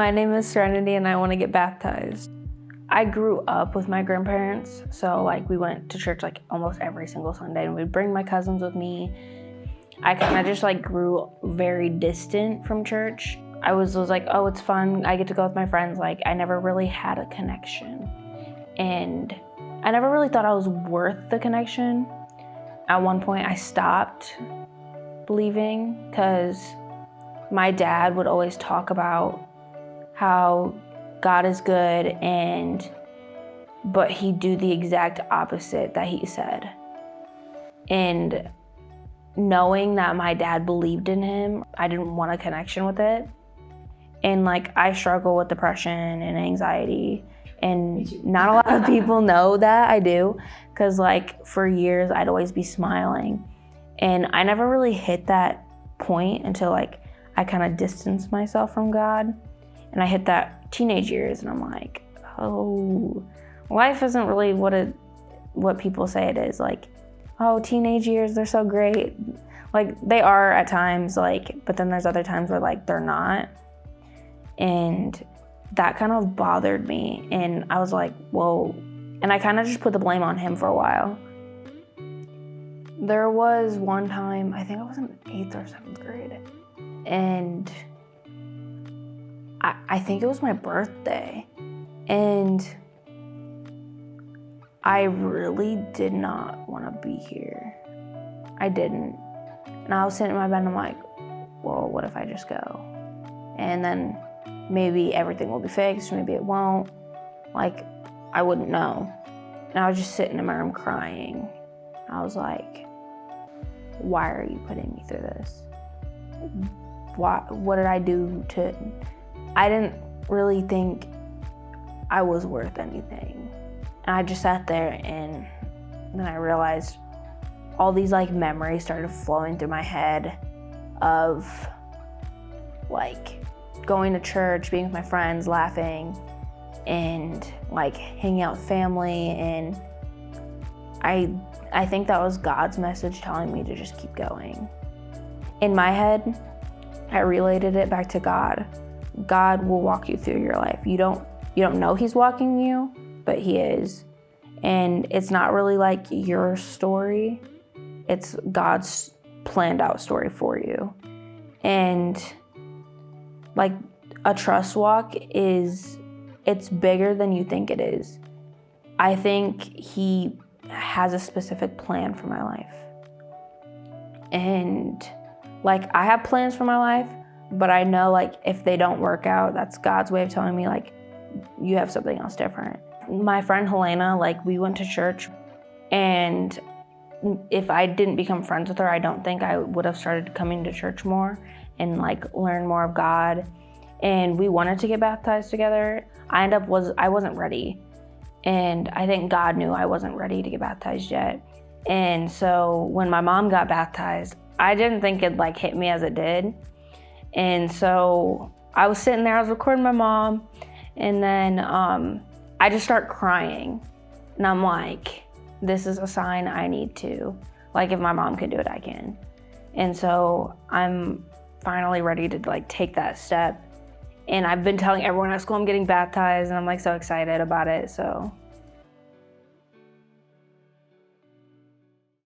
My name is Serenity and I want to get baptized. I grew up with my grandparents, so like we went to church like almost every single Sunday, and we'd bring my cousins with me. I kind of just like grew very distant from church. I was like, oh, it's fun, I get to go with my friends. Like I never really had a connection, and I never really thought I was worth the connection. At one point I stopped believing because my dad would always talk about how God is good, but he'd do the exact opposite that he said. And knowing that my dad believed in him, I didn't want a connection with it. And like I struggle with depression and anxiety, and not a lot of people know that I do, because like for years I'd always be smiling, and I never really hit that point until like I kind of distanced myself from God. And I hit that teenage years, and I'm like, oh, life isn't really what people say it is. Like, oh, teenage years, they're so great. Like they are at times, like, but then there's other times where like they're not. And that kind of bothered me. And I was like, whoa. And I kind of just put the blame on him for a while. There was one time, I think I was in 8th or 7th grade, and I think it was my birthday, and I really did not want to be here. I didn't. And I was sitting in my bed and I'm like, well, what if I just go? And then maybe everything will be fixed, maybe it won't. Like, I wouldn't know. And I was just sitting in my room crying. I was like, why are you putting me through this? What did I do to... I didn't really think I was worth anything. And I just sat there, and then I realized all these like memories started flowing through my head of like going to church, being with my friends, laughing, and like hanging out with family. And I think that was God's message telling me to just keep going. In my head, I related it back to God. God will walk you through your life. You don't know he's walking you, but he is. And it's not really like your story. It's God's planned out story for you. And like a trust walk it's bigger than you think it is. I think he has a specific plan for my life. And like I have plans for my life, but I know like if they don't work out, that's God's way of telling me like, you have something else different. My friend Helena, like we went to church, and if I didn't become friends with her, I don't think I would have started coming to church more and like learn more of God. And we wanted to get baptized together. I wasn't ready. And I think God knew I wasn't ready to get baptized yet. And so when my mom got baptized, I didn't think it'd like hit me as it did. And so I was sitting there, I was recording my mom, and then I just start crying. And I'm like, this is a sign I need to. Like if my mom can do it, I can. And so I'm finally ready to like take that step. And I've been telling everyone at school I'm getting baptized, and I'm like so excited about it. So